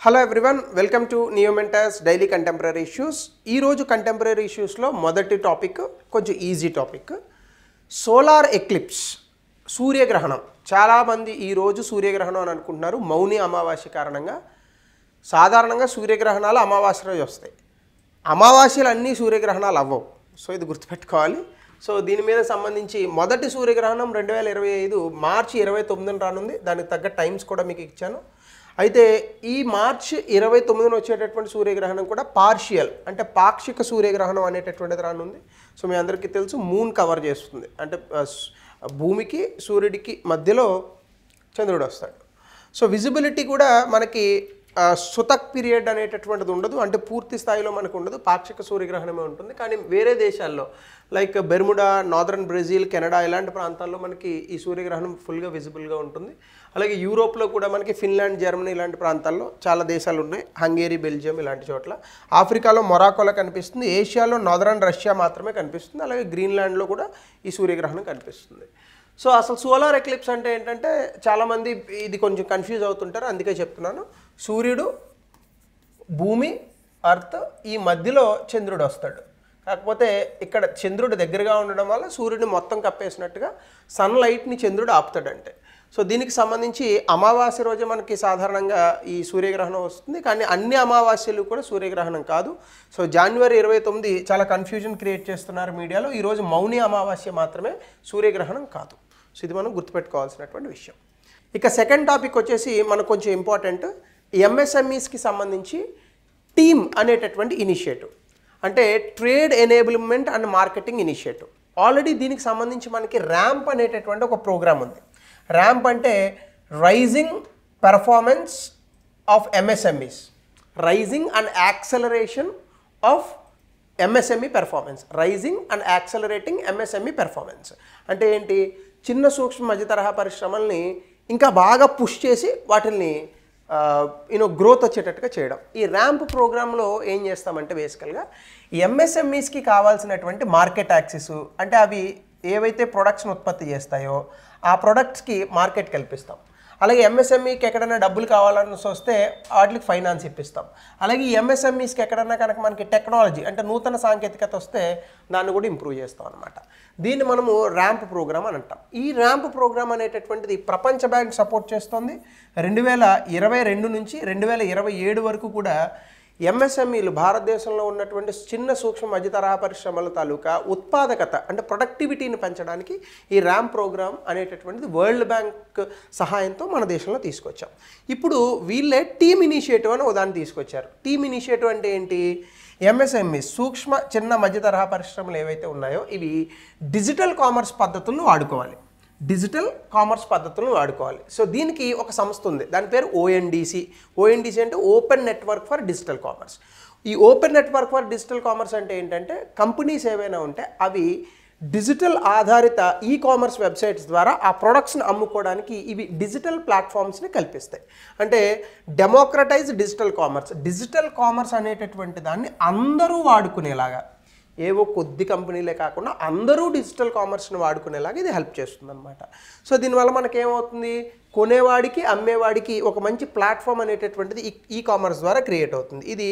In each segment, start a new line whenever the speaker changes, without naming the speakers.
Hello everyone, welcome to Neomentus daily contemporary issues. ఈరోజు contemporary ఇష్యూస్లో మొదటి టాపిక్ కొంచెం ఈజీ టాపిక్, సోలార్ ఎక్లిప్స్, సూర్యగ్రహణం. చాలామంది ఈరోజు సూర్యగ్రహణం అని అనుకుంటున్నారు మౌని అమావాస్య కారణంగా. సాధారణంగా సూర్యగ్రహణాలు అమావాస్య రోజు వస్తాయి, అమావాస్యలు అన్నీ సూర్యగ్రహణాలు అవ్వవు. సో ఇది గుర్తుపెట్టుకోవాలి. సో దీని మీద సంబంధించి మొదటి సూర్యగ్రహణం 2025 మార్చి 29న రానుంది. దానికి తగ్గ టైమ్స్ కూడా మీకు ఇచ్చాను. అయితే ఈ మార్చి 29న వచ్చేటటువంటి సూర్యగ్రహణం కూడా పార్షియల్, అంటే పాక్షిక సూర్యగ్రహణం అనేటటువంటిది రానుంది. సో మీ అందరికీ తెలుసు మూన్ కవర్ చేస్తుంది, అంటే భూమికి సూర్యుడికి మధ్యలో చంద్రుడు వస్తాడు. సో విజిబిలిటీ కూడా మనకి సుతక్ పీరియడ్ అనేటటువంటిది ఉండదు, అంటే పూర్తి స్థాయిలో మనకు ఉండదు, పాక్షిక సూర్యగ్రహణమే ఉంటుంది. కానీ వేరే దేశాల్లో like Bermuda, northern Brazil, Canada ఇలాంటి ప్రాంతాల్లో మనకి ఈ సూర్యగ్రహణం ఫుల్గా విజిబుల్గా ఉంటుంది. అలాగే యూరోప్లో కూడా మనకి ఫిన్లాండ్, జర్మనీ ఇలాంటి ప్రాంతాల్లో చాలా దేశాలు ఉన్నాయి, హంగేరీ, బెల్జియం ఇలాంటి చోట్ల. ఆఫ్రికాలో మొరాకోలో కనిపిస్తుంది, ఏషియాలో నార్దర్న్ రష్యా మాత్రమే కనిపిస్తుంది, అలాగే గ్రీన్లాండ్లో కూడా ఈ సూర్యగ్రహణం కనిపిస్తుంది. సో అసలు సోలార్ ఎక్లిప్స్ అంటే ఏంటంటే చాలామంది ఇది కొంచెం కన్ఫ్యూజ్ అవుతుంటారు, అందుకే చెప్తున్నాను. సూర్యుడు, భూమి, అర్త్, ఈ మధ్యలో చంద్రుడు వస్తాడు. కాకపోతే ఇక్కడ చంద్రుడు దగ్గరగా ఉండడం వల్ల సూర్యుడిని మొత్తం కప్పేసినట్టుగా సన్లైట్ని చంద్రుడు ఆపుతాడంటే. సో దీనికి సంబంధించి అమావాస్య రోజే మనకి సాధారణంగా ఈ సూర్యగ్రహణం వస్తుంది, కానీ అన్ని అమావాస్యలు కూడా సూర్యగ్రహణం కాదు. సో జనవరి 29 చాలా కన్ఫ్యూజన్ క్రియేట్ చేస్తున్నారు మీడియాలో. ఈరోజు మౌని అమావాస్య మాత్రమే, సూర్యగ్రహణం కాదు. సో ఇది మనం గుర్తుపెట్టుకోవాల్సినటువంటి విషయం. ఇక సెకండ్ టాపిక్ వచ్చేసి మనకు కొంచెం ఇంపార్టెంట్, ఎంఎస్ఎంఈస్కి సంబంధించి టీమ్ అనేటటువంటి ఇనిషియేటివ్, అంటే trade enablement and marketing initiative. Already దీనికి సంబంధించి మనకి ర్యాంప్ అనేటటువంటి ఒక ప్రోగ్రామ్ ఉంది. ర్యాంప్ అంటే raising performance of MSMEs, raising and acceleration of MSME performance, raising and accelerating MSME performance. అంటే ఏంటి, చిన్న సూక్ష్మ మధ్య తరహా పరిశ్రమల్ని ఇంకా బాగా పుష్ చేసి వాటిని గ్రోత్ వచ్చేటట్టుగా చేయడం. ఈ ర్యాంప్ ప్రోగ్రాంలో ఏం చేస్తామంటే బేసికల్గా ఎంఎస్ఎంఈస్కి కావాల్సినటువంటి మార్కెట్ యాక్సెస్, అంటే అవి ఏవైతే ప్రొడక్ట్స్ని ఉత్పత్తి చేస్తాయో ఆ ప్రొడక్ట్స్కి మార్కెట్ కల్పిస్తాం. అలాగే ఎంఎస్ఎంఈకి ఎక్కడైనా డబ్బులు కావాలని వస్తే వాటికి ఫైనాన్స్ ఇప్పిస్తాం. అలాగే ఈ ఎంఎస్ఎంఈస్కి ఎక్కడన్నా కనుక మనకి టెక్నాలజీ, అంటే నూతన సాంకేతికత వస్తే దాన్ని కూడా ఇంప్రూవ్ చేస్తాం అనమాట. దీన్ని మనము ర్యాంప్ ప్రోగ్రామ్ అని అంటాం. ఈ ర్యాంప్ ప్రోగ్రామ్ అనేటటువంటిది ప్రపంచ బ్యాంక్ సపోర్ట్ చేస్తుంది. 2022 నుంచి 2027 వరకు కూడా ఎంఎస్ఎంఈలు, భారతదేశంలో ఉన్నటువంటి చిన్న సూక్ష్మ మధ్య తరహా పరిశ్రమల తాలూకా ఉత్పాదకత, అంటే ప్రొడక్టివిటీని పెంచడానికి ఈ ర్యాంప్ ప్రోగ్రామ్ అనేటటువంటిది వరల్డ్ బ్యాంక్ సహాయంతో మన దేశంలో తీసుకొచ్చాం. ఇప్పుడు వీళ్ళే టీమ్ ఇనిషియేటివ్ అని ఉదాహరణ తీసుకొచ్చారు. టీమ్ ఇనిషియేటివ్ అంటే ఏంటి, ఎంఎస్ఎంఈ సూక్ష్మ చిన్న మధ్య తరహా పరిశ్రమలు ఏవైతే ఉన్నాయో ఇవి డిజిటల్ కామర్స్ పద్ధతులను వాడుకోవాలి, డిజిటల్ కామర్స్ పద్ధతులను వాడుకోవాలి. సో దీనికి ఒక సంస్థ ఉంది, దాని పేరు ఓఎన్డీసీ. ఓఎన్డీసీ అంటే open network for digital commerce. ఈ open network for digital commerce అంటే ఏంటంటే కంపెనీస్ ఏవైనా ఉంటే అవి డిజిటల్ ఆధారిత ఈ కామర్స్ వెబ్సైట్స్ ద్వారా ఆ ప్రొడక్ట్స్ని అమ్ముకోవడానికి ఇవి డిజిటల్ ప్లాట్ఫామ్స్ని కల్పిస్తాయి. అంటే democratise digital commerce, digital commerce అనేటటువంటి దాన్ని అందరూ వాడుకునేలాగా, ఏవో కొద్ది కంపెనీలే కాకుండా అందరూ డిజిటల్ కామర్స్ని వాడుకునేలాగా ఇది హెల్ప్ చేస్తుంది అనమాట. సో దీనివల్ల మనకేమవుతుంది, కొనేవాడికి అమ్మేవాడికి ఒక మంచి ప్లాట్ఫామ్ అనేటటువంటిది ఈ కామర్స్ ద్వారా క్రియేట్ అవుతుంది. ఇది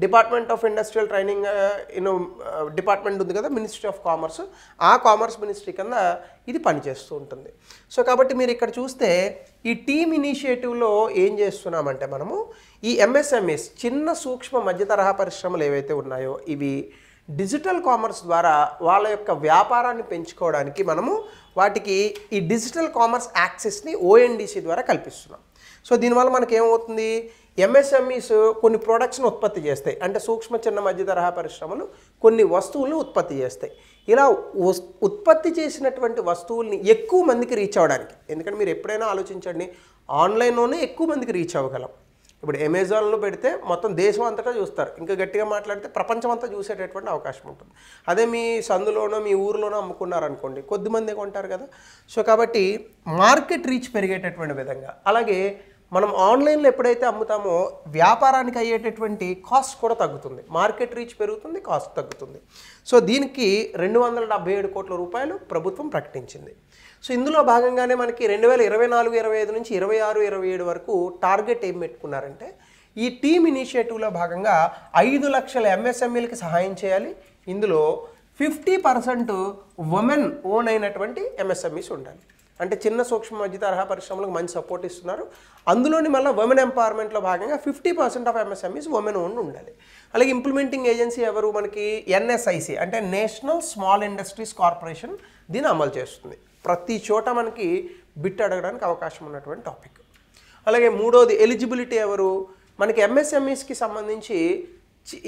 department of industrial training department ఉంది కదా, మినిస్ట్రీ ఆఫ్ కామర్స్, ఆ కామర్స్ మినిస్ట్రీ కింద ఇది పనిచేస్తూ ఉంటుంది. సో కాబట్టి మీరు ఇక్కడ చూస్తే ఈ టీమ్ ఇనిషియేటివ్లో ఏం చేస్తున్నామంటే మనము ఈ ఎంఎస్ఎంఈస్, చిన్న సూక్ష్మ మధ్య తరహా పరిశ్రమలు ఏవైతే ఉన్నాయో ఇవి డిజిటల్ కామర్స్ ద్వారా వాళ్ళ యొక్క వ్యాపారాన్ని పెంచుకోవడానికి మనము వాటికి ఈ డిజిటల్ కామర్స్ యాక్సెస్ని ఓఎన్డీసీ ద్వారా కల్పిస్తున్నాం. సో దీనివల్ల మనకి ఏమవుతుంది, ఎంఎస్ఎంఈస్ కొన్ని ప్రోడక్ట్స్ని ఉత్పత్తి చేస్తాయి, అంటే సూక్ష్మ చిన్న మధ్య తరహా పరిశ్రమలు కొన్ని వస్తువులను ఉత్పత్తి చేస్తాయి. ఇలా ఉత్పత్తి చేసినటువంటి వస్తువుల్ని ఎక్కువ మందికి రీచ్ అవ్వడానికి, ఎందుకంటే మీరు ఎప్పుడైనా ఆలోచించండి, ఆన్లైన్లోనే ఎక్కువ మందికి రీచ్ అవ్వగలం. ఇప్పుడు అమెజాన్లో పెడితే మొత్తం దేశం అంతటా చూస్తారు, ఇంకా గట్టిగా మాట్లాడితే ప్రపంచం అంతా చూసేటటువంటి అవకాశం ఉంటుంది. అదే మీ సందులోనో మీ ఊరిలోనో అమ్ముకున్నారనుకోండి, కొద్దిమందే కొంటారు కదా. సో కాబట్టి మార్కెట్ రీచ్ పెరిగేటటువంటి విధంగా, అలాగే మనం ఆన్లైన్లో ఎప్పుడైతే అమ్ముతామో వ్యాపారానికి అయ్యేటటువంటి కాస్ట్ కూడా తగ్గుతుంది, మార్కెట్ రీచ్ పెరుగుతుంది, కాస్ట్ తగ్గుతుంది. సో దీనికి 277 కోట్ల రూపాయలు ప్రభుత్వం ప్రకటించింది. సో ఇందులో భాగంగానే మనకి 2024-25 నుంచి 26-27 వరకు టార్గెట్ ఏం పెట్టుకున్నారంటే ఈ టీమ్ ఇనిషియేటివ్లో భాగంగా 5 లక్షల ఎంఎస్ఎంఈలకి సహాయం చేయాలి. ఇందులో 50% ఉమెన్ ఓన్ అయినటువంటి ఎంఎస్ఎంఈస్ ఉండాలి. అంటే చిన్న సూక్ష్మ మధ్య తరహా పరిశ్రమలకు మంచి సపోర్ట్ ఇస్తున్నారు. అందులోని మళ్ళీ ఉమెన్ ఎంపవర్మెంట్లో భాగంగా 50% ఆఫ్ ఎంఎస్ఎంఈస్ ఉమెన్ ఓన్ ఉండాలి. అలాగే ఇంప్లిమెంటింగ్ ఏజెన్సీ ఎవరు మనకి ఎన్ఎస్ఐసి అంటే నేషనల్ స్మాల్ ఇండస్ట్రీస్ కార్పొరేషన్ దీన్ని అమలు చేస్తుంది. ప్రతి చోట మనకి బిట్ అడగడానికి అవకాశం ఉన్నటువంటి టాపిక్. అలాగే మూడోది ఎలిజిబిలిటీ ఎవరు మనకి ఎంఎస్ఎంఈస్కి సంబంధించి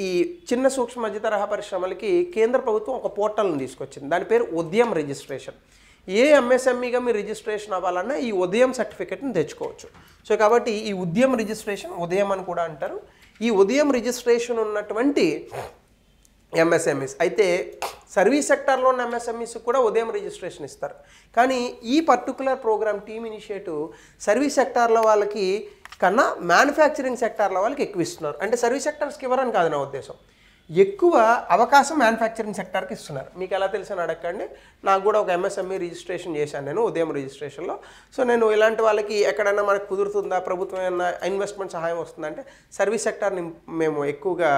ఈ చిన్న సూక్ష్మ మధ్య తరహా పరిశ్రమలకి కేంద్ర ప్రభుత్వం ఒక పోర్టల్ని తీసుకొచ్చింది. దాని పేరు ఉద్యమ్ రిజిస్ట్రేషన్. ఏ ఎంఎస్ఎంఈగా మీరు రిజిస్ట్రేషన్ అవ్వాలన్నా ఈ ఉదయం సర్టిఫికేట్ని తెచ్చుకోవచ్చు. సో కాబట్టి ఈ ఉద్యమ్ రిజిస్ట్రేషన్ ఉదయం అని కూడా అంటారు. ఈ ఉదయం రిజిస్ట్రేషన్ ఉన్నటువంటి ఎంఎస్ఎంఈస్ అయితే సర్వీస్ సెక్టార్లో ఉన్న ఎంఎస్ఎంఈస్ కూడా ఉదయం రిజిస్ట్రేషన్ ఇస్తారు. కానీ ఈ particular program team initiative service సెక్టార్లో వాళ్ళకి కన్నా మ్యానుఫ్యాక్చరింగ్ సెక్టార్లో వాళ్ళకి ఎక్కువ ఇస్తున్నారు. అంటే సర్వీస్ సెక్టార్స్కి ఇవ్వరని కాదు నా ఉద్దేశం, ఎక్కువ అవకాశం మ్యానుఫ్యాక్చరింగ్ సెక్టార్కి ఇస్తున్నారు. మీకు ఎలా తెలిసిన అడగండి. నాకు కూడా ఒక ఎంఎస్ఎంఈ రిజిస్ట్రేషన్ చేశాను నేను ఉదయం రిజిస్ట్రేషన్లో. సో నేను ఇలాంటి వాళ్ళకి ఎక్కడైనా మనకు కుదురుతుందా, ప్రభుత్వం ఏమైనా ఇన్వెస్ట్మెంట్ సహాయం వస్తుందంటే సర్వీస్ సెక్టార్ని మేము ఎక్కువగా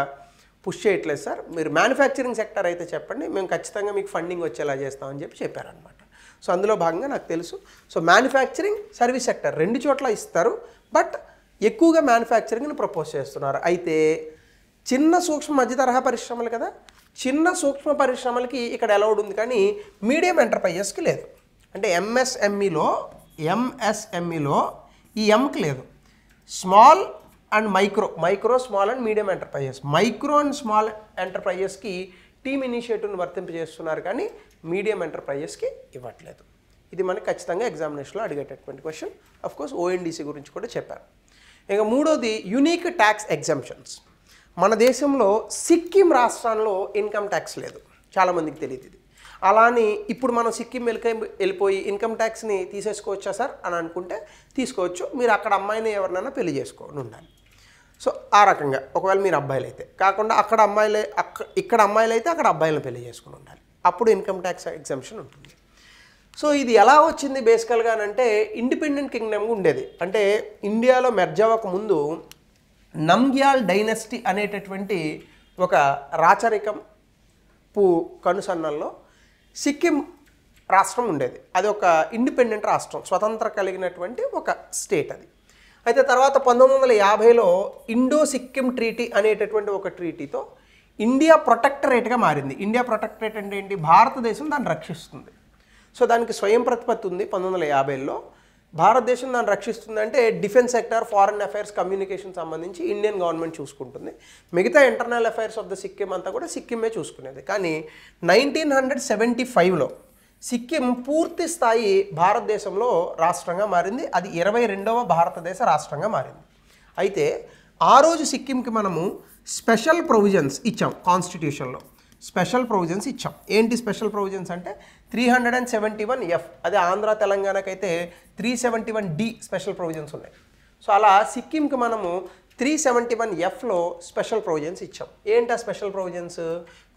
పుష్ చేయట్లేదు సార్, మీరు మ్యానుఫ్యాక్చరింగ్ సెక్టార్ అయితే చెప్పండి, మేము ఖచ్చితంగా మీకు ఫండింగ్ వచ్చేలా చేస్తామని చెప్పి చెప్పారనమాట. సో అందులో భాగంగా నాకు తెలుసు. సో మ్యానుఫ్యాక్చరింగ్ సర్వీస్ సెక్టర్ రెండు చోట్ల ఇస్తారు, బట్ ఎక్కువగా మ్యానుఫ్యాక్చరింగ్ని ప్రపోజ్ చేస్తున్నారు. అయితే చిన్న సూక్ష్మ మధ్య తరహా పరిశ్రమలు కదా, చిన్న సూక్ష్మ పరిశ్రమలకి ఇక్కడ అలౌడ్ ఉంది కానీ మీడియం ఎంటర్ప్రైజెస్కి లేదు. అంటే ఎంఎస్ఎంఈలో ఈ ఎంకి లేదు. Small and micro small and medium enterprises, micro and small ఎంటర్ప్రైజెస్కి టీమ్ ఇనిషియేటివ్ని వర్తింపజేస్తున్నారు కానీ మీడియం ఎంటర్ప్రైజెస్కి ఇవ్వట్లేదు. ఇది మనకి ఖచ్చితంగా ఎగ్జామినేషన్లో అడిగేటటువంటి క్వశ్చన్. ఆఫ్ కోర్స్ ఓఎన్డీసీ గురించి కూడా చెప్పారు. ఇక మూడోది యూనిక్ ట్యాక్స్ ఎగ్జంప్షన్స్. మన దేశంలో సిక్కిం రాష్ట్రంలో ఇన్కమ్ ట్యాక్స్ లేదు, చాలామందికి తెలియదు ఇది. అలాని ఇప్పుడు మనం సిక్కిం వెళ్ళిపోయి ఇన్కమ్ ట్యాక్స్ని తీసేసుకోవచ్చా సార్ అని అనుకుంటే తీసుకోవచ్చు. మీరు అక్కడ అమ్మాయిని ఎవరినైనా పెళ్లి చేసుకోని ఉండాలి. సో ఆ రకంగా ఒకవేళ మీరు అబ్బాయిలు అయితే కాకుండా ఇక్కడ అమ్మాయిలు అయితే అక్కడ అబ్బాయిలను పెళ్లి చేసుకుని ఉండాలి. అప్పుడు ఇన్కమ్ ట్యాక్స్ ఎగ్జంప్షన్ ఉంటుంది. సో ఇది ఎలా వచ్చింది బేసికల్గా అంటే ఇండిపెండెంట్ కింగ్డమ్ ఉండేది. అంటే ఇండియాలో మెర్జ్ అవ్వక ముందు నమ్గ్యాల్ డైనస్టీ అనేటటువంటి ఒక రాచరికం కనుసన్నల్లో సిక్కిం రాష్ట్రం ఉండేది. అది ఒక ఇండిపెండెంట్ రాష్ట్రం, స్వతంత్ర కలిగినటువంటి ఒక స్టేట్ అది. అయితే తర్వాత 1950లో ఇండో సిక్కిం ట్రీటీ అనేటటువంటి ఒక ట్రీటీతో ఇండియా ప్రొటెక్టరేట్గా మారింది. ఇండియా ప్రొటెక్టరేట్ అంటే ఏంటి, భారతదేశం దాన్ని రక్షిస్తుంది. సో దానికి స్వయం ప్రతిపత్తి ఉంది. 1950లో భారతదేశం దాన్ని రక్షిస్తుంది. అంటే defence sector, foreign affairs, communication సంబంధించి ఇండియన్ గవర్నమెంట్ చూసుకుంటుంది. మిగతా internal affairs of the Sikkim అంతా కూడా సిక్కిమే చూసుకునేది. కానీ 1975లో సిక్కిం పూర్తి స్థాయి భారతదేశంలో రాష్ట్రంగా మారింది. అది 22వ భారతదేశ రాష్ట్రంగా మారింది. అయితే ఆ రోజు సిక్కింకి మనము స్పెషల్ ప్రొవిజన్స్ ఇచ్చాం, కాన్స్టిట్యూషన్లో స్పెషల్ ప్రొవిజన్స్ ఇచ్చాం. ఏంటి స్పెషల్ ప్రొవిజన్స్ అంటే 371F, అదే ఆంధ్ర తెలంగాణకైతే 371D స్పెషల్ ప్రొవిజన్స్ ఉన్నాయి. సో అలా సిక్కింకి మనము 371Fలో స్పెషల్ ప్రొవిజన్స్ ఇచ్చాం. ఏంటి ఆ స్పెషల్ ప్రొవిజన్స్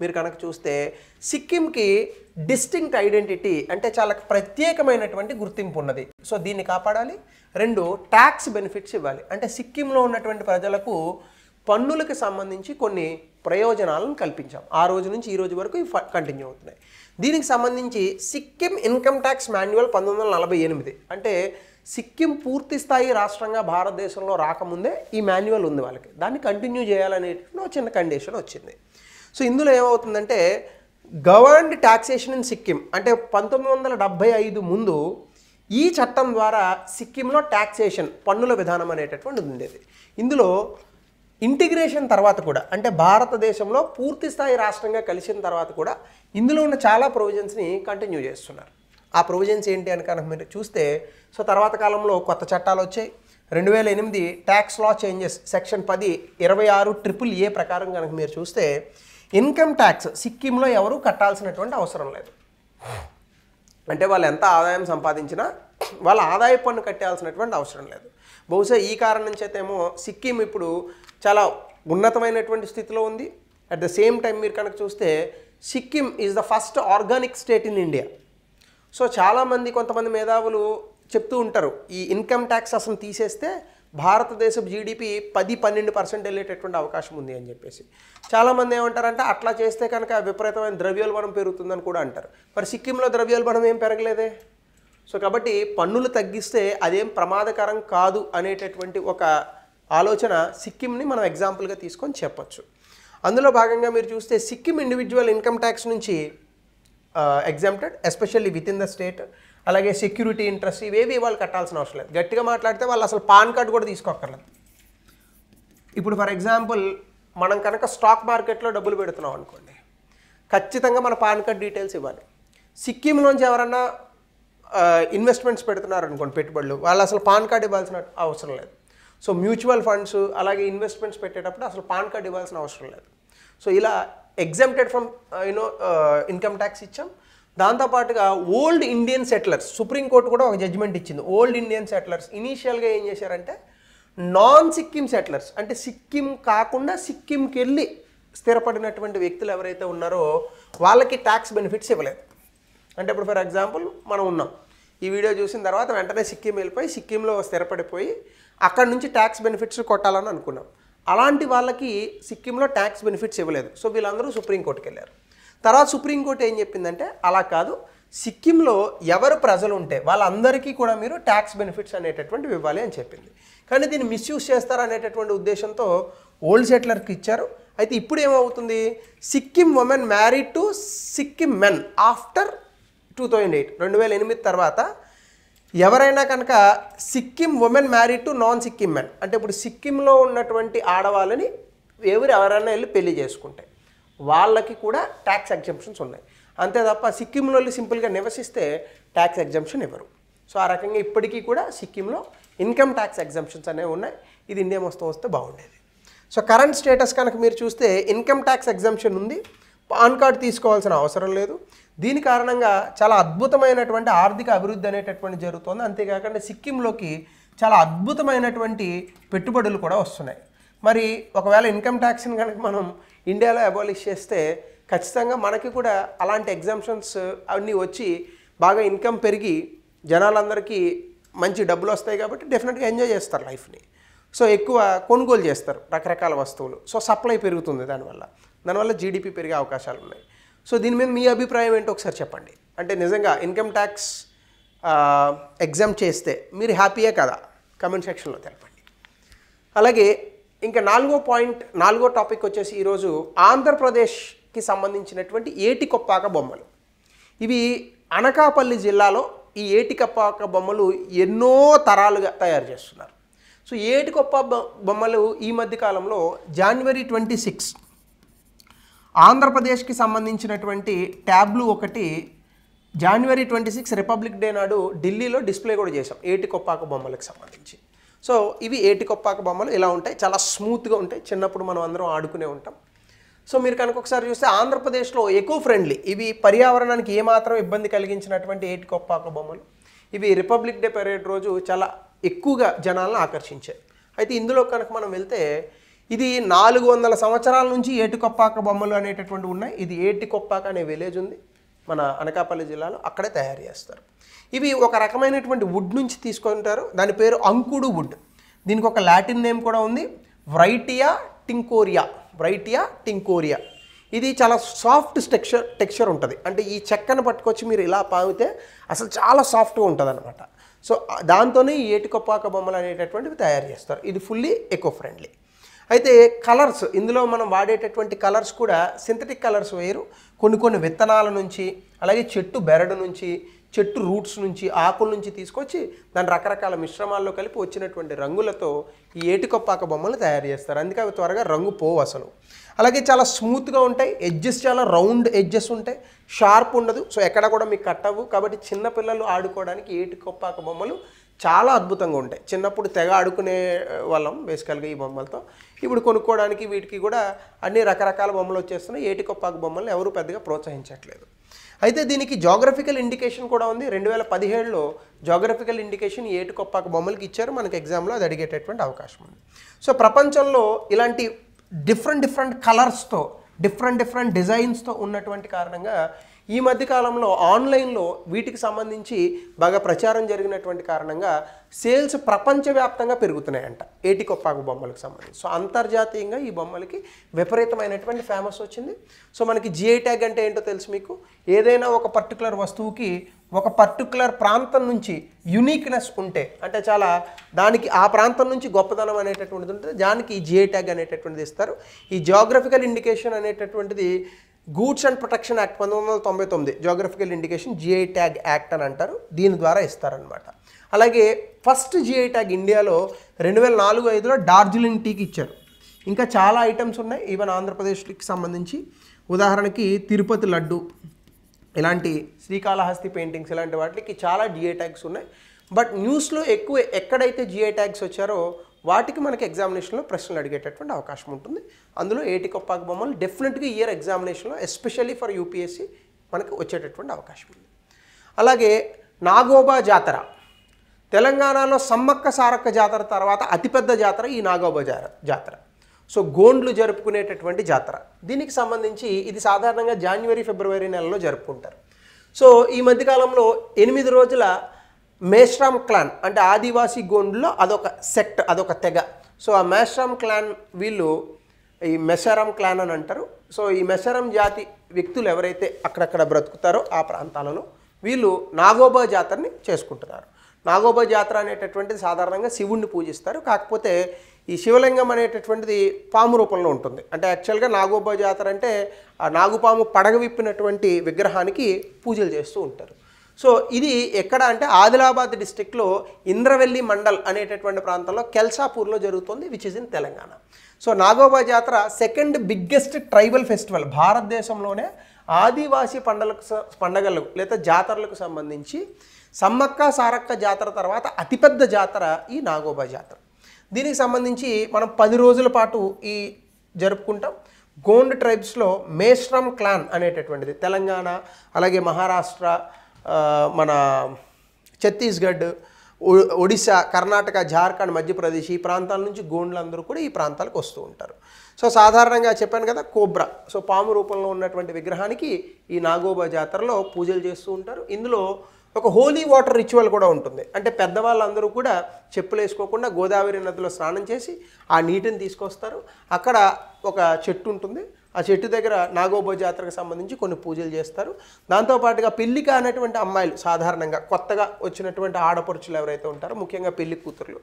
మీరు కనుక చూస్తే, సిక్కింకి డిస్టింక్ట్ ఐడెంటిటీ అంటే చాలా ప్రత్యేకమైనటువంటి గుర్తింపు ఉన్నది. సో దీన్ని కాపాడాలి. 2 ట్యాక్స్ బెనిఫిట్స్ ఇవ్వాలి. అంటే సిక్కింలో ఉన్నటువంటి ప్రజలకు పన్నులకు సంబంధించి కొన్ని ప్రయోజనాలను కల్పించాం. ఆ రోజు నుంచి ఈ రోజు వరకు ఇవి కంటిన్యూ అవుతున్నాయి. దీనికి సంబంధించి సిక్కిం ఇన్కమ్ ట్యాక్స్ మాన్యువల్ 1948, అంటే సిక్కిం పూర్తి స్థాయి రాష్ట్రంగా భారతదేశంలో రాకముందే ఈ మాన్యువల్ ఉంది వాళ్ళకి. దాన్ని కంటిన్యూ చేయాలనేటువంటి ఒక చిన్న కండిషన్ వచ్చింది. సో ఇందులో ఏమవుతుందంటే గవర్న్డ్ ట్యాక్సేషన్ ఇన్ సిక్కిం, అంటే 1975 ముందు ఈ చట్టం ద్వారా సిక్కింలో ట్యాక్సేషన్ పన్నుల విధానం అనేటటువంటి ఉండేది. ఇందులో ఇంటిగ్రేషన్ తర్వాత కూడా, అంటే భారతదేశంలో పూర్తి స్థాయి రాష్ట్రంగా కలిసిన తర్వాత కూడా ఇందులో ఉన్న చాలా ప్రొవిజన్స్ని కంటిన్యూ చేస్తున్నారు. ఆ ప్రొవిజన్స్ ఏంటి అని కనుక మీరు చూస్తే, సో తర్వాత కాలంలో కొత్త చట్టాలు వచ్చాయి. 2008 ట్యాక్స్ లా చేంజెస్ సెక్షన్ 10(26)AAA ప్రకారం కనుక మీరు చూస్తే ఇన్కమ్ ట్యాక్స్ సిక్కింలో ఎవరు కట్టాల్సినటువంటి అవసరం లేదు. అంటే వాళ్ళు ఎంత ఆదాయం సంపాదించినా వాళ్ళ ఆదాయ పన్ను కట్టాల్సినటువంటి అవసరం లేదు. బహుశా ఈ కారణం చేతేమో సిక్కిం ఇప్పుడు చాలా ఉన్నతమైనటువంటి స్థితిలో ఉంది. అట్ ద సేమ్ టైం మీరు కనుక చూస్తే Sikkim is the first organic state in India. So చాలామంది కొంతమంది మేధావులు చెప్తూ ఉంటారు, ఈ ఇన్కమ్ ట్యాక్స్ అసలు తీసేస్తే భారతదేశపు జీడిపి 10-12% వెళ్ళేటటువంటి అవకాశం ఉంది అని చెప్పేసి. చాలామంది ఏమంటారంటే అట్లా చేస్తే కనుక విపరీతమైన ద్రవ్యోల్బణం పెరుగుతుందని కూడా అంటారు. మరి సిక్కింలో ద్రవ్యోల్బణం ఏం పెరగలేదే. సో కాబట్టి పన్నులు తగ్గిస్తే అదేం ప్రమాదకరం కాదు అనేటటువంటి ఒక ఆలోచన సిక్కింని మనం ఎగ్జాంపుల్గా తీసుకొని చెప్పచ్చు. అందులో భాగంగా మీరు చూస్తే సిక్కిం ఇండివిజువల్ ఇన్కమ్ ట్యాక్స్ నుంచి exempted, especially with in the state. అలాగే సెక్యూరిటీ ఇంట్రెస్ట్ ఇవేవి వాళ్ళు కట్టాల్సిన అవసరం లేదు. గట్టిగా మాట్లాడితే వాళ్ళు అసలు పాన్ కార్డు కూడా తీసుకోక్కర్లేదు. ఇప్పుడు ఫర్ ఎగ్జాంపుల్ మనం కనుక స్టాక్ మార్కెట్లో డబ్బులు పెడుతున్నాం అనుకోండి, ఖచ్చితంగా మన పాన్ కార్డ్ డీటెయిల్స్ ఇవ్వాలి. సిక్కింలోంచి ఎవరన్నా ఇన్వెస్ట్మెంట్స్ పెడుతున్నారు అనుకోండి, పెట్టుబడులు, వాళ్ళు అసలు పాన్ కార్డ్ ఇవ్వాల్సిన అవసరం లేదు. సో మ్యూచువల్ ఫండ్స్ అలాగే ఇన్వెస్ట్మెంట్స్ పెట్టేటప్పుడు అసలు పాన్ కార్డ్ ఇవ్వాల్సిన అవసరం లేదు. సో ఇలా ఎగ్జామ్టెడ్ ఫ్రమ్ ఇన్కమ్ ట్యాక్స్ ఇచ్చాం. దాంతోపాటుగా ఓల్డ్ ఇండియన్ సెటిలర్స్, సుప్రీంకోర్టు కూడా ఒక జడ్జిమెంట్ ఇచ్చింది. ఓల్డ్ ఇండియన్ సెటిలర్స్ ఇనీషియల్గా ఏం చేశారంటే నాన్ సిక్కిం సెటిలర్స్, అంటే సిక్కిం కాకుండా సిక్కింకి వెళ్ళి స్థిరపడినటువంటి వ్యక్తులు ఎవరైతే ఉన్నారో వాళ్ళకి ట్యాక్స్ బెనిఫిట్స్ ఇవ్వలేదు. అంటే ఇప్పుడు ఫర్ ఎగ్జాంపుల్ మనం ఉన్నాం, ఈ వీడియో చూసిన తర్వాత వెంటనే సిక్కిం వెళ్ళిపోయి సిక్కింలో స్థిరపడిపోయి అక్కడ నుంచి ట్యాక్స్ బెనిఫిట్స్ కొట్టాలని అనుకున్నాం. అలాంటి వాళ్ళకి సిక్కింలో ట్యాక్స్ బెనిఫిట్స్ ఇవ్వలేదు. సో వీళ్ళందరూ సుప్రీంకోర్టుకి వెళ్ళారు. తర్వాత సుప్రీంకోర్టు ఏం చెప్పిందంటే అలా కాదు, సిక్కింలో ఎవరు ప్రజలు ఉంటే వాళ్ళందరికీ కూడా మీరు ట్యాక్స్ బెనిఫిట్స్ అనేటటువంటివి ఇవ్వాలి అని చెప్పింది. కానీ దీన్ని మిస్యూజ్ చేస్తారనేటటువంటి ఉద్దేశంతో ఓల్డ్ సెటిలర్కి ఇచ్చారు. అయితే ఇప్పుడు ఏమవుతుంది, Sikkim women married to Sikkim men after 2008 2008 తర్వాత ఎవరైనా కనుక Sikkim women married to non Sikkim men, అంటే ఇప్పుడు సిక్కింలో ఉన్నటువంటి ఆడవాళ్ళని ఎవరైనా వెళ్ళి పెళ్లి చేసుకుంటే వాళ్ళకి కూడా ట్యాక్స్ ఎగ్జంప్షన్స్ ఉన్నాయి. అంతే తప్ప సిక్కింలో వెళ్ళి సింపుల్గా నివసిస్తే ట్యాక్స్ ఎగ్జంప్షన్ ఇవ్వరు. సో ఆ రకంగా ఇప్పటికీ కూడా సిక్కింలో ఇన్కమ్ ట్యాక్స్ ఎగ్జంప్షన్స్ అనేవి ఉన్నాయి. ఇది ఇండియా మొత్తం వస్తే బాగుండేది. సో కరెంట్ స్టేటస్ కనుక మీరు చూస్తే ఇన్కమ్ ట్యాక్స్ ఎగ్జంప్షన్ ఉంది, పాన్ కార్డ్ తీసుకోవాల్సిన అవసరం లేదు. దీని కారణంగా చాలా అద్భుతమైనటువంటి ఆర్థిక అభివృద్ధి అనేటటువంటి జరుగుతుంది. అంతేకాకుండా సిక్కింలోకి చాలా అద్భుతమైనటువంటి పెట్టుబడులు కూడా వస్తున్నాయి. మరి ఒకవేళ ఇన్కమ్ ట్యాక్స్ని కనుక మనం ఇండియాలో అబాలిష్ చేస్తే ఖచ్చితంగా మనకి కూడా అలాంటి ఎగ్జామ్షన్స్ అన్నీ వచ్చి బాగా ఇన్కమ్ పెరిగి జనాలందరికీ మంచి డబ్బులు వస్తాయి కాబట్టి డెఫినెట్గా ఎంజాయ్ చేస్తారు లైఫ్ని. సో ఎక్కువ కొనుగోలు చేస్తారు రకరకాల వస్తువులు. సో సప్లై పెరుగుతుంది, దానివల్ల జీడిపి పెరిగే అవకాశాలు ఉన్నాయి. సో దీని మీద మీ అభిప్రాయం ఏంటో ఒకసారి చెప్పండి. అంటే నిజంగా ఇన్కమ్ ట్యాక్స్ ఎగ్జామ్ చేస్తే మీరు హ్యాపీయే కదా, కమెంట్ సెక్షన్లో తెలపండి. అలాగే ఇంకా నాలుగో టాపిక్ వచ్చేసి ఈరోజు ఆంధ్రప్రదేశ్కి సంబంధించినటువంటి ఏటికొప్పాక బొమ్మలు. ఇవి అనకాపల్లి జిల్లాలో ఈ ఏటికొప్పాక బొమ్మలు ఎన్నో తరాలుగా తయారు చేస్తున్నారు. సో ఏటికొప్పాక బొమ్మలు ఈ మధ్య కాలంలో January 26 ఆంధ్రప్రదేశ్కి సంబంధించినటువంటి ట్యాబ్లు ఒకటి January 26 రిపబ్లిక్ డే నాడు ఢిల్లీలో డిస్ప్లే కూడా చేసాం ఏటికొప్పాక బొమ్మలకు సంబంధించి. సో ఇవి ఏటికొప్పాక బొమ్మలు ఇలా ఉంటాయి, చాలా స్మూత్గా ఉంటాయి, చిన్నప్పుడు మనం అందరం ఆడుకునే ఉంటాం. సో మీరు కనుక ఒకసారి చూస్తే ఆంధ్రప్రదేశ్లో ఎకో ఫ్రెండ్లీ, ఇవి పర్యావరణానికి ఏమాత్రం ఇబ్బంది కలిగించినటువంటి ఏటికొప్పాక బొమ్మలు. ఇవి రిపబ్లిక్ డే పరేడ్ రోజు చాలా ఎక్కువగా జనాలను ఆకర్షించాయి. అయితే ఇందులో కనుక మనం వెళ్తే ఇది 400 సంవత్సరాల నుంచి ఏటికొప్పాక బొమ్మలు అనేటటువంటి ఉన్నాయి. ఇది ఏటికొప్పాక అనే విలేజ్ ఉంది మన అనకాపల్లి జిల్లాలో, అక్కడే తయారు చేస్తారు. ఇవి ఒక రకమైనటువంటి వుడ్ నుంచి తీసుకుంటారు, దాని పేరు అంకుడు వుడ్. దీనికి ఒక లాటిన్ నేమ్ కూడా ఉంది, వ్రైటియా టింకోరియా. ఇది చాలా సాఫ్ట్ టెక్స్చర్ ఉంటుంది. అంటే ఈ చెక్కను పట్టుకొచ్చి మీరు ఇలా పామితే అసలు చాలా సాఫ్ట్గా ఉంటుంది అనమాట. సో దాంతోనే ఈ ఏటికొప్పాక బొమ్మలు అనేటటువంటివి తయారు చేస్తారు. ఇది ఫుల్లీ ఎకో ఫ్రెండ్లీ. అయితే కలర్స్, ఇందులో మనం వాడేటటువంటి కలర్స్ కూడా సింథటిక్ కలర్స్ వేరు, కొన్ని విత్తనాల నుంచి, అలాగే చెట్టు బెరడు నుంచి, చెట్టు రూట్స్ నుంచి, ఆకుల నుంచి తీసుకొచ్చి దాని రకరకాల మిశ్రమాల్లో కలిపి వచ్చినటువంటి రంగులతో ఈ ఏటికొప్పాక బొమ్మలు తయారు చేస్తారు. అందుకే అవి త్వరగా రంగు పోవు అసలు. అలాగే చాలా స్మూత్గా ఉంటాయి, ఎడ్జెస్ చాలా రౌండ్ ఎడ్జెస్ ఉంటాయి, షార్ప్ ఉండదు. సో ఎక్కడ కూడా మీకు కట్టవు. కాబట్టి చిన్నపిల్లలు ఆడుకోవడానికి ఏటికొప్పాక బొమ్మలు చాలా అద్భుతంగా ఉంటాయి. చిన్నప్పుడు తెగ ఆడుకునే వాళ్ళం బేసికల్గా ఈ బొమ్మలతో. ఇప్పుడు కొనుక్కోవడానికి వీటికి కూడా అన్ని రకరకాల బొమ్మలు వచ్చేస్తున్నాయి. ఏటికొప్పాక బొమ్మలను ఎవరు పెద్దగా ప్రోత్సహించట్లేదు. అయితే దీనికి జాగ్రఫికల్ ఇండికేషన్ కూడా ఉంది. 2017లో జాగ్రఫికల్ ఇండికేషన్ ఏటికొప్పాక బొమ్మలకి ఇచ్చారు. మనకి ఎగ్జామ్లో అది అడిగేటటువంటి అవకాశం ఉంది. సో ప్రపంచంలో ఇలాంటి డిఫరెంట్ కలర్స్తో డిఫరెంట్ డిజైన్స్తో ఉన్నటువంటి కారణంగా ఈ మధ్య కాలంలో ఆన్లైన్లో వీటికి సంబంధించి బాగా ప్రచారం జరిగినటువంటి కారణంగా సేల్స్ ప్రపంచవ్యాప్తంగా పెరుగుతున్నాయంట ఏటికొప్పాకు బొమ్మలకు సంబంధించి. సో అంతర్జాతీయంగా ఈ బొమ్మలకి విపరీతమైనటువంటి ఫేమస్ వచ్చింది. సో మనకి జిఐ ట్యాగ్ అంటే ఏంటో తెలుసు మీకు. ఏదైనా ఒక పర్టికులర్ వస్తువుకి ఒక పర్టికులర్ ప్రాంతం నుంచి యునిక్నెస్ ఉంటే, అంటే చాలా దానికి ఆ ప్రాంతం నుంచి గొప్పదనం అనేటటువంటిది ఉంటుంది, దానికి జిఐ ట్యాగ్ అనేటటువంటిది ఇస్తారు. ఈ జియోగ్రఫికల్ ఇండికేషన్ అనేటటువంటిది goods and protection act 1999 geographical indication GI tag act అని అంటారు. దీని ద్వారా ఇస్తారనమాట. అలాగే ఫస్ట్ జిఐ ట్యాగ్ ఇండియాలో 2004-05లో డార్జిలింగ్ టీకి ఇచ్చారు. ఇంకా చాలా ఐటమ్స్ ఉన్నాయి ఈవెన్ ఆంధ్రప్రదేశ్కి సంబంధించి. ఉదాహరణకి తిరుపతి లడ్డు, ఇలాంటి శ్రీకాళహస్తి పెయింటింగ్స్, ఇలాంటి వాటికి చాలా జిఐ ట్యాగ్స్ ఉన్నాయి. బట్ న్యూస్లో ఎక్కువ ఎక్కడైతే జిఐ ట్యాగ్స్ వచ్చారో వాటికి మనకి ఎగ్జామినేషన్లో ప్రశ్నలు అడిగేటటువంటి అవకాశం ఉంటుంది. అందులో ఏటికొప్పాకు బొమ్మలు డెఫినెట్గా ఇయర్ ఎగ్జామినేషన్లో ఎస్పెషల్లీ ఫర్ యూపీఎస్సీ మనకు వచ్చేటటువంటి అవకాశం ఉంది. అలాగే నాగోబా జాతర, తెలంగాణలో సమ్మక్క సారక్క జాతర తర్వాత అతిపెద్ద జాతర ఈ నాగోబా జాతర. సో గోండ్లు జరుపుకునేటటువంటి జాతర. దీనికి సంబంధించి ఇది సాధారణంగా జనవరి ఫిబ్రవరి నెలలో జరుపుకుంటారు. సో ఈ మధ్యకాలంలో 8 రోజుల మేశ్రామ్ క్లాన్ అంటే ఆదివాసీ గోండ్లో అదొక సెక్ట్, అదొక తెగ. సో ఆ మేశ్రామ్ క్లాన్ వీళ్ళు ఈ మెషారాం క్లాన్ అని అంటారు. సో ఈ మెషారాం జాతి వ్యక్తులు ఎవరైతే అక్కడక్కడ బ్రతుకుతారో ఆ ప్రాంతాలలో వీళ్ళు నాగోబా జాతరని చేసుకుంటున్నారు. నాగోబా జాతర అనేటటువంటిది సాధారణంగా శివుణ్ణి పూజిస్తారు. కాకపోతే ఈ శివలింగం అనేటటువంటిది పాము రూపంలో ఉంటుంది. అంటే యాక్చువల్గా నాగోబా జాతర అంటే ఆ నాగుపాము పడగ విప్పినటువంటి విగ్రహానికి పూజలు చేస్తూ ఉంటారు. సో ఇది ఎక్కడ అంటే ఆదిలాబాద్ డిస్టిక్లో ఇంద్రవెల్లి మండల్ అనేటటువంటి ప్రాంతంలో కెల్సాపూర్లో జరుగుతుంది, which is in Telangana. So Nagoba జాతర సెకండ్ బిగ్గెస్ట్ ట్రైబల్ ఫెస్టివల్ భారతదేశంలోనే. ఆదివాసీ పండగలకు లేదా జాతరలకు సంబంధించి సమ్మక్క సారక్క జాతర తర్వాత అతిపెద్ద జాతర ఈ నాగోబా జాతర. దీనికి సంబంధించి మనం 10 రోజుల పాటు ఈ జరుపుకుంటాం. గోండ్ ట్రైబ్స్లో మేశ్రామ్ క్లాన్ అనేటటువంటిది తెలంగాణ, అలాగే మహారాష్ట్ర, మన ఛత్తీస్గఢ్, ఒడిశా, కర్ణాటక, జార్ఖండ్, మధ్యప్రదేశ్ ఈ ప్రాంతాల నుంచి గోండ్లందరూ కూడా ఈ ప్రాంతాలకు వస్తూ ఉంటారు. సో సాధారణంగా చెప్పాను కదా కోబ్రా, సో పాము రూపంలో ఉన్నటువంటి విగ్రహానికి ఈ నాగోబా జాతరలో పూజలు చేస్తూ ఉంటారు. ఇందులో ఒక హోలీ వాటర్ రిచువల్ కూడా ఉంటుంది. అంటే పెద్దవాళ్ళందరూ కూడా చెప్పులు వేసుకోకుండా గోదావరి నదిలో స్నానం చేసి ఆ నీటిని తీసుకొస్తారు. అక్కడ ఒక చెట్టు ఉంటుంది, ఆ చెట్టు దగ్గర నాగోబా జాతరకు సంబంధించి కొన్ని పూజలు చేస్తారు. దాంతోపాటుగా పెళ్లి కానటువంటి అమ్మాయిలు, సాధారణంగా కొత్తగా వచ్చినటువంటి ఆడపడుచులు ఎవరైతే ఉంటారో ముఖ్యంగా పెళ్లి కూతురులు,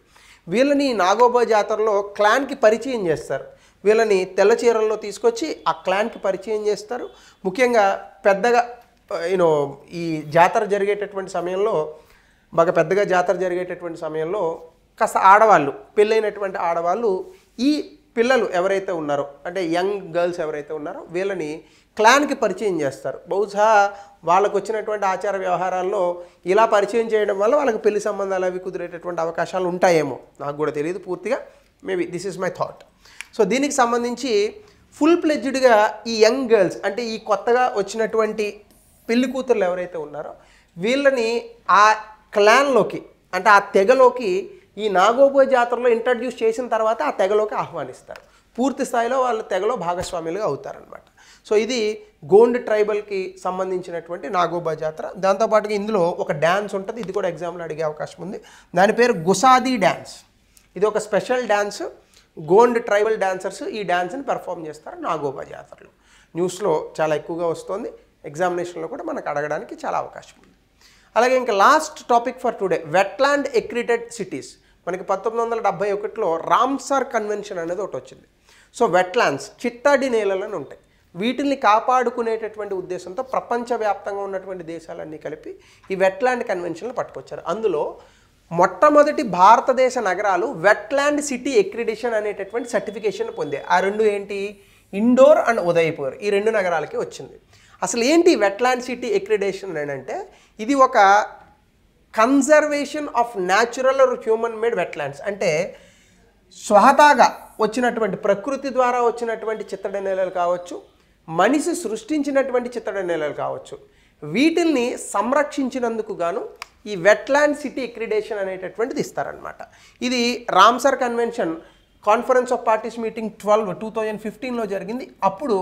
వీళ్ళని నాగోబా జాతరలో క్లాన్కి పరిచయం చేస్తారు. వీళ్ళని తెల్ల చీరల్లో తీసుకొచ్చి ఆ క్లాన్కి పరిచయం చేస్తారు. ముఖ్యంగా పెద్దగా ఈ జాతర జరిగేటటువంటి సమయంలో, బాగా పెద్దగా జాతర జరిగేటటువంటి సమయంలో కాస్త ఆడవాళ్ళు, పెళ్ళైనటువంటి ఆడవాళ్ళు ఈ పిల్లలు ఎవరైతే ఉన్నారో అంటే యంగ్ గర్ల్స్ ఎవరైతే ఉన్నారో వీళ్ళని క్లాన్కి పరిచయం చేస్తారు. బహుశా వాళ్ళకు వచ్చినటువంటి ఆచార వ్యవహారాల్లో ఇలా పరిచయం చేయడం వల్ల వాళ్ళకి పెళ్లి సంబంధాలు అవి కుదిరేటటువంటి అవకాశాలు ఉంటాయేమో, నాకు కూడా తెలియదు పూర్తిగా. Maybe this is my thought. So దీనికి సంబంధించి ఫుల్ ప్లెడ్జ్డ్గా ఈ యంగ్ గర్ల్స్ అంటే ఈ కొత్తగా వచ్చినటువంటి పెళ్లి కూతుర్లు ఎవరైతే ఉన్నారో వీళ్ళని ఆ క్లాన్లోకి అంటే ఆ తెగలోకి ఈ నాగోబా జాతరలో ఇంట్రడ్యూస్ చేసిన తర్వాత ఆ తెగలోకి ఆహ్వానిస్తారు. పూర్తి స్థాయిలో వాళ్ళు తెగలో భాగస్వాములుగా అవుతారనమాట. సో ఇది గోండ్ ట్రైబల్కి సంబంధించినటువంటి నాగోబా జాతర. దాంతోపాటుగా ఇందులో ఒక డ్యాన్స్ ఉంటుంది, ఇది కూడా ఎగ్జామ్లో అడిగే అవకాశం ఉంది. దాని పేరు గుసాది డ్యాన్స్. ఇది ఒక special dance. Gond tribal dancers ఈ డ్యాన్స్ని పెర్ఫామ్ చేస్తారు నాగోబా జాతరలో. న్యూస్లో చాలా ఎక్కువగా వస్తుంది, ఎగ్జామినేషన్లో కూడా మనకు అడగడానికి చాలా అవకాశం ఉంది. అలాగే ఇంకా last topic for today, wetland accredited cities. మనకి 1971లో రామ్సార్ కన్వెన్షన్ అనేది ఒకటి వచ్చింది. సో వెట్లాండ్స్ చిత్తడి నేలలను ఉంటాయి, వీటిని కాపాడుకునేటటువంటి ఉద్దేశంతో ప్రపంచవ్యాప్తంగా ఉన్నటువంటి దేశాలన్నీ కలిపి ఈ వెట్లాండ్ కన్వెన్షన్లు పట్టుకొచ్చారు. అందులో మొట్టమొదటి భారతదేశ నగరాలు వెట్లాండ్ సిటీ ఎక్రిడిషన్ అనేటటువంటి సర్టిఫికేషన్ పొందాయి. ఆ రెండు ఏంటి, ఇండోర్ అండ్ ఉదయపూర్, ఈ 2 నగరాలకి వచ్చింది. అసలు ఏంటి వెట్లాండ్ సిటీ ఎక్రిడేషన్ అంటే, ఇది ఒక conservation of natural or human made wetlands. అంటే స్వహతాగా వచ్చినటువంటి ప్రకృతి ద్వారా వచ్చినటువంటి చిత్తడి నేలలు కావచ్చు, మనిషి సృష్టించినటువంటి చిత్తడి నేలలు కావచ్చు, వీటిల్ని సంరక్షించినందుకు గాను ఈ వెట్లాండ్ సిటీ ఎక్రిడేషన్ అనేటటువంటిది ఇస్తారనమాట. ఇది Ramsar convention conference of parties meeting 2015లో జరిగింది. అప్పుడు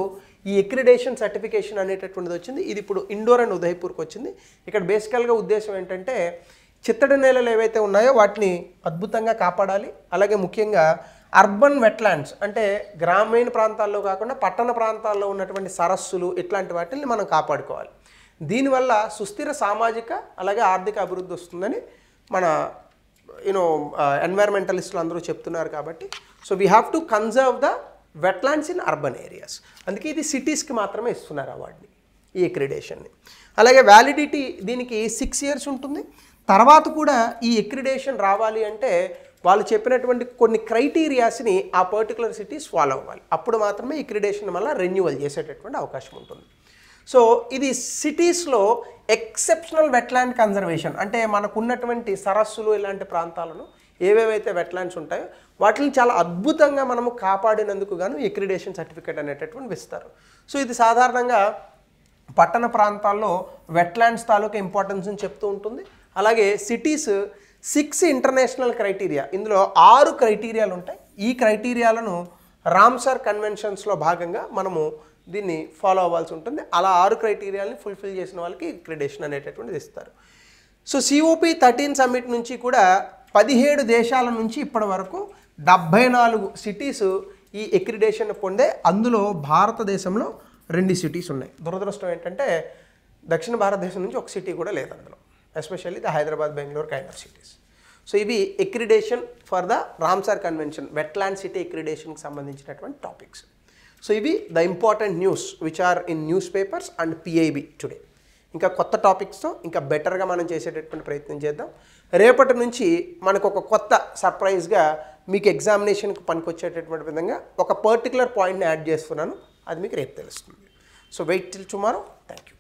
ఈ ఎక్రిడేషన్ సర్టిఫికేషన్ అనేటటువంటిది వచ్చింది. ఇది ఇప్పుడు ఇండోర్ అండ్ ఉదయపూర్కి వచ్చింది. ఇక్కడ బేసికల్గా ఉద్దేశం ఏంటంటే చిత్తడి నేలలు ఏవైతే ఉన్నాయో వాటిని అద్భుతంగా కాపాడాలి. అలాగే ముఖ్యంగా అర్బన్ వెట్లాండ్స్ అంటే గ్రామీణ ప్రాంతాల్లో కాకుండా పట్టణ ప్రాంతాల్లో ఉన్నటువంటి సరస్సులు ఇట్లాంటి వాటిని మనం కాపాడుకోవాలి. దీనివల్ల సుస్థిర సామాజిక అలాగే ఆర్థిక అభివృద్ధి వస్తుందని మన ఎన్వైర్మెంటలిస్టులు అందరూ చెప్తున్నారు. కాబట్టి so we have to conserve the wetlands in urban areas. అందుకే ఇది సిటీస్కి మాత్రమే ఇస్తున్నారు అవార్డుని, ఈ ఎక్రిడేషన్ని. అలాగే వ్యాలిడిటీ దీనికి 6 years ఉంటుంది. తర్వాత కూడా ఈ ఎక్రిడేషన్ రావాలి అంటే వాళ్ళు చెప్పినటువంటి కొన్ని క్రైటీరియాస్ని ఆ పర్టికులర్ సిటీస్ ఫాలో అవ్వాలి. అప్పుడు మాత్రమే ఎక్రిడేషన్ వల్ల రెన్యువల్ చేసేటటువంటి అవకాశం ఉంటుంది. సో ఇది సిటీస్లో ఎక్సెప్షనల్ వెట్లాండ్ కన్జర్వేషన్ అంటే మనకున్నటువంటి సరస్సులు ఇలాంటి ప్రాంతాలను ఏవేవైతే వెట్లాండ్స్ ఉంటాయో వాటిని చాలా అద్భుతంగా మనము కాపాడినందుకు గాను ఎక్రిడేషన్ సర్టిఫికేట్ అనేటటువంటి ఇస్తారు. సో ఇది సాధారణంగా పట్టణ ప్రాంతాల్లో వెట్లాండ్స్ తాలూకా ఇంపార్టెన్స్ని చెప్తూ ఉంటుంది. అలాగే సిటీస్ 6 ఇంటర్నేషనల్ క్రైటీరియా, ఇందులో 6 క్రైటీరియాలు ఉంటాయి. ఈ క్రైటీరియాలను రామ్సర్ కన్వెన్షన్స్లో భాగంగా మనము దీన్ని ఫాలో అవ్వాల్సి ఉంటుంది. అలా 6 క్రైటీరియాలని ఫుల్ఫిల్ చేసిన వాళ్ళకి ఎక్రిడేషన్ అనేటటువంటిది ఇస్తారు. సో COP 13 సమ్మిట్ నుంచి కూడా 17 దేశాల నుంచి ఇప్పటి వరకు 74 సిటీస్ ఈ ఎక్రిడేషన్ పొందే. అందులో భారతదేశంలో 2 సిటీస్ ఉన్నాయి. దురదృష్టం ఏంటంటే దక్షిణ భారతదేశం నుంచి ఒక సిటీ కూడా లేదు అందులో, especially the Hyderabad, Bengaluru kind of cities. So ఇవి accreditation for the Ramsar convention wetland city ఎక్రిడేషన్కి సంబంధించినటువంటి టాపిక్స్. సో ఇవి the important news which are in news papers and PIB today. ఇంకా కొత్త టాపిక్స్తో ఇంకా బెటర్గా మనం చేసేటటువంటి ప్రయత్నం చేద్దాం. రేపటి నుంచి మనకు ఒక కొత్త సర్ప్రైజ్గా మీకు ఎగ్జామినేషన్కి పనికొచ్చేటటువంటి విధంగా ఒక పర్టికులర్ పాయింట్ని యాడ్ చేస్తున్నాను. అది మీకు రేపు తెలుస్తుంది. So wait till tomorrow. Thank you.